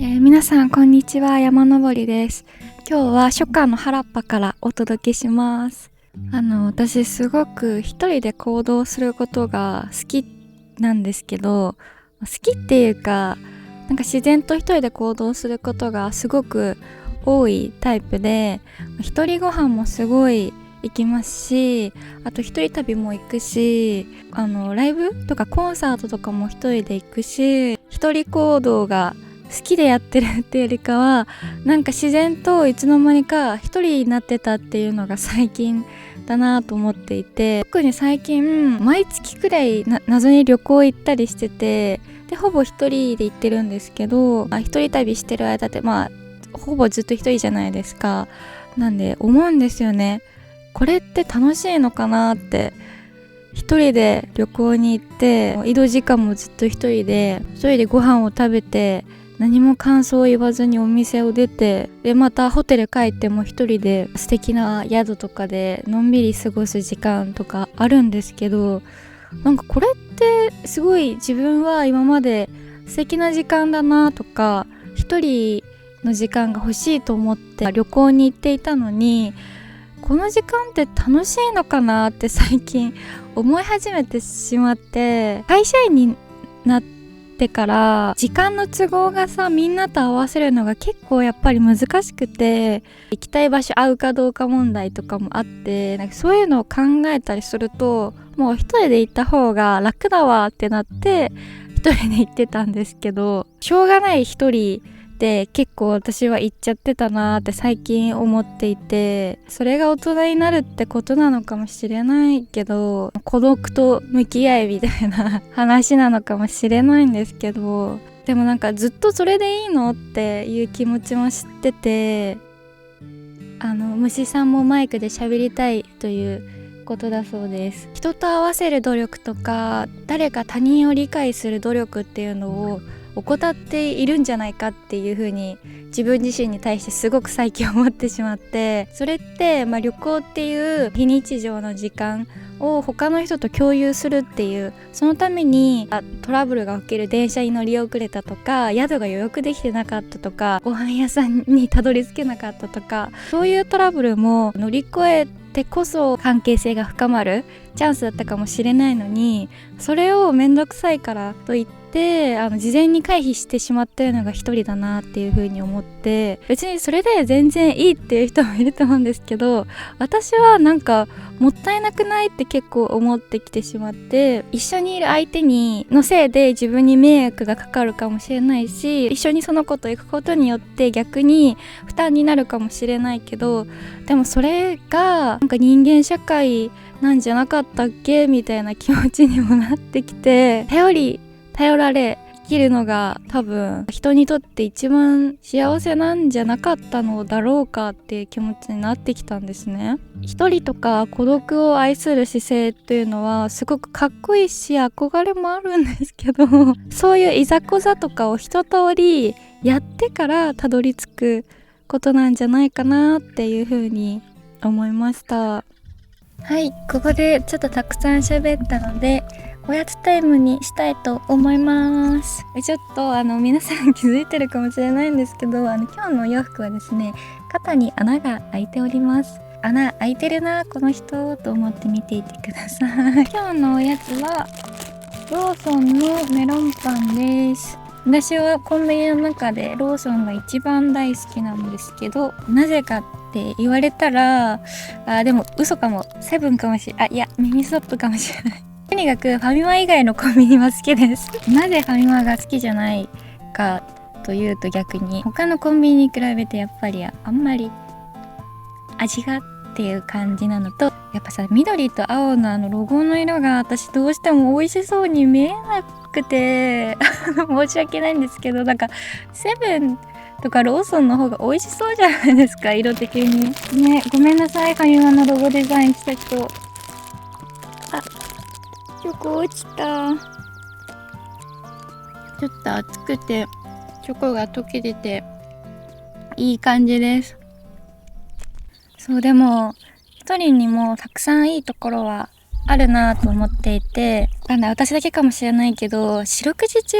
皆さんこんにちは、山登りです。今日は初夏の原っぱからお届けします。私すごく一人で行動することが好きなんですけど、好きっていうか、なんか自然と一人で行動することがすごく多いタイプで、一人ご飯もすごい行きますし、あと一人旅も行くし、ライブとかコンサートとかも一人で行くし、一人行動が好きでやってるっていうよりかは、なんか自然といつの間にか一人になってたっていうのが最近だなと思っていて、特に最近毎月くらい謎に旅行行ったりしてて、でほぼ一人で行ってるんですけど、一人旅してる間ってほぼずっと一人じゃないですか。なんで思うんですよね、これって楽しいのかなって。一人で旅行に行って移動時間もずっと一人でご飯を食べて、何も感想を言わずにお店を出て、でまたホテル帰っても一人で素敵な宿とかでのんびり過ごす時間とかあるんですけど、なんかこれってすごい自分は今まで素敵な時間だなとか、一人の時間が欲しいと思って旅行に行っていたのに、この時間って楽しいのかなって最近思い始めてしまって、会社員になってから時間の都合がみんなと合わせるのが結構やっぱり難しくて、行きたい場所合うかどうか問題とかもあって、なんかそういうのを考えたりすると、もう一人で行った方が楽だわってなって一人で行ってたんですけど、しょうがない一人で結構私は行っちゃってたなーって最近思っていて、それが大人になるってことなのかもしれないけど、孤独と向き合いみたいな話なのかもしれないんですけど、でもなんかずっとそれでいいのっていう気持ちも知ってて、虫さんもマイクで喋りたいということだそうです。人と合わせる努力とか、誰か他人を理解する努力っていうのを怠っているんじゃないかっていう風に自分自身に対してすごく最近思ってしまって、それって、旅行っていう非日常の時間を他の人と共有するっていう、そのためにトラブルが起きる、電車に乗り遅れたとか、宿が予約できてなかったとか、ご飯屋さんにたどり着けなかったとか、そういうトラブルも乗り越えてこそ関係性が深まるチャンスだったかもしれないのに、それをめんどくさいからといって事前に回避してしまっているのが一人だなっていう風に思って、別にそれで全然いいっていう人もいると思うんですけど、私はなんかもったいなくないって結構思ってきてしまって、一緒にいる相手のせいで自分に迷惑がかかるかもしれないし、一緒にその子と行くことによって逆に負担になるかもしれないけど、でもそれがなんか人間社会なんじゃなかったっけみたいな気持ちにもなってきて、頼られ生きるのが多分人にとって一番幸せなんじゃなかったのだろうかっていう気持ちになってきたんですね。一人とか孤独を愛する姿勢っていうのはすごくかっこいいし憧れもあるんですけどそういういざこざとかを一通りやってからたどり着くことなんじゃないかなっていうふうに思いました。はい、ここでちょっとたくさん喋ったのでおやつタイムにしたいと思います。ちょっと皆さん気づいてるかもしれないんですけど、今日のお洋服はですね、肩に穴が開いております。穴開いてるなこの人と思って見ていてください。今日のおやつはローソンのメロンパンです。私はコンビニの中でローソンが一番大好きなんですけど、なぜかって言われたらでも嘘かも、セブンかもしれない、いやミニストップかもしれない。とにかくファミマ以外のコンビニは好きです。なぜファミマが好きじゃないかというと、逆に他のコンビニに比べてやっぱりあんまり味がっていう感じなのと、やっぱ緑と青のロゴの色が私どうしても美味しそうに見えなくて申し訳ないんですけど、なんかセブンとかローソンの方が美味しそうじゃないですか、色的にね。ごめんなさい、ファミマのロゴデザインした人。チョコ落ちた。ちょっと熱くてチョコが溶けてていい感じです。そう、でも一人にもたくさんいいところはあるなと思っていて、かんない、私だけかもしれないけど、四六時中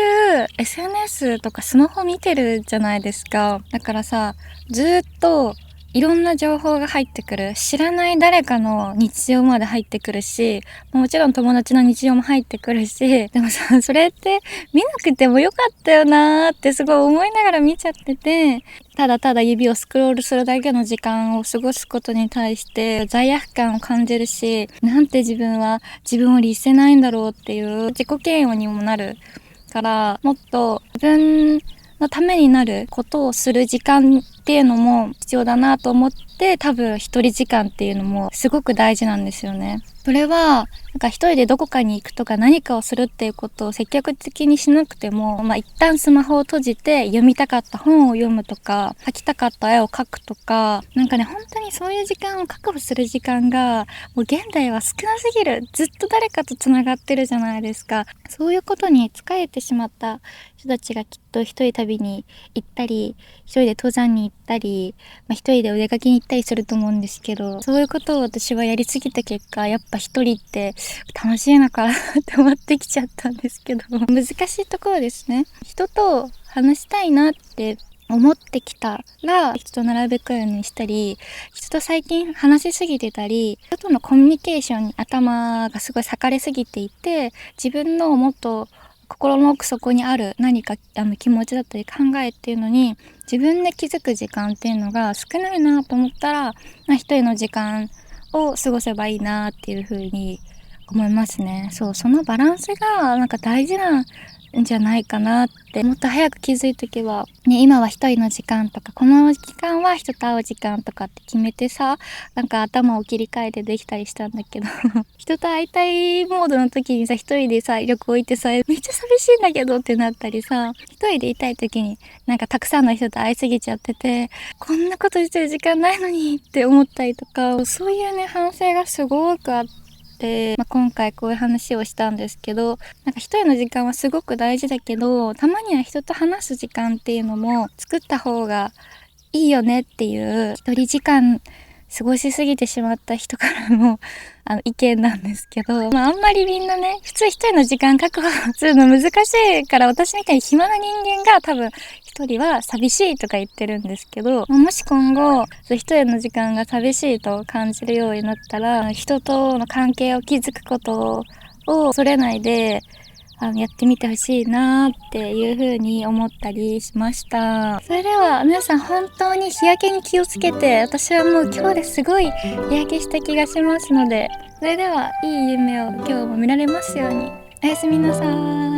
SNS とかスマホ見てるじゃないですか。だからさ、ずーっといろんな情報が入ってくる。知らない誰かの日常まで入ってくるし、もちろん友達の日常も入ってくるし、でもさ、それって見なくてもよかったよなーってすごい思いながら見ちゃってて、ただただ指をスクロールするだけの時間を過ごすことに対して罪悪感を感じるし、なんて自分は自分を律せないんだろうっていう自己嫌悪にもなるから、もっと自分のためになることをする時間っていうのも必要だなと思って、多分一人時間っていうのもすごく大事なんですよね。それはなんか一人でどこかに行くとか何かをするっていうことを積極的にしなくても、一旦スマホを閉じて読みたかった本を読むとか、描きたかった絵を描くとか、なんかね、本当にそういう時間を確保する時間がもう現代は少なすぎる。ずっと誰かとつながってるじゃないですか。そういうことに疲れてしまった人たちがきっと一人旅に行ったり、一人で登山に行ったり、一人でお出かけに行ったりすると思うんですけど、そういうことを私はやりすぎた結果、やっぱ一人って楽しいのかなって思ってきちゃったんですけど、難しいところですね。人と話したいなって思ってきたら人と並べくようにしたり、人と最近話しすぎてたり、人とのコミュニケーションに頭がすごい割かれすぎていて、自分のもっと心の奥底にある何か気持ちだったり考えっていうのに自分で気づく時間っていうのが少ないなと思ったら、一人の時間を過ごせばいいなっていう風に思いますね。そう、そのバランスがなんか大事なんじゃないかなって、もっと早く気づいとけば、ね、今は一人の時間とか、この時間は人と会う時間とかって決めてさ、なんか頭を切り替えてできたりしたんだけど人と会いたいモードの時にさ、一人でさ、旅行行ってさ、めっちゃ寂しいんだけどってなったりさ、一人でいたい時になんかたくさんの人と会いすぎちゃってて、こんなことしてる時間ないのにって思ったりとか、そういうね、反省がすごくあって、今回こういう話をしたんですけど、なんか一人の時間はすごく大事だけど、たまには人と話す時間っていうのも作った方がいいよねっていう一人時間過ごしすぎてしまった人からの意見なんですけど、あんまりみんなね、普通一人の時間確保するの難しいから、私みたいに暇な人間が多分一人は寂しいとか言ってるんですけど、もし今後一人の時間が寂しいと感じるようになったら、人との関係を築くことを恐れないでやってみてほしいなっていう風に思ったりしました。それでは皆さん本当に日焼けに気をつけて、私はもう今日ですごい日焼けした気がしますので、それではいい夢を今日も見られますように。おやすみなさーい。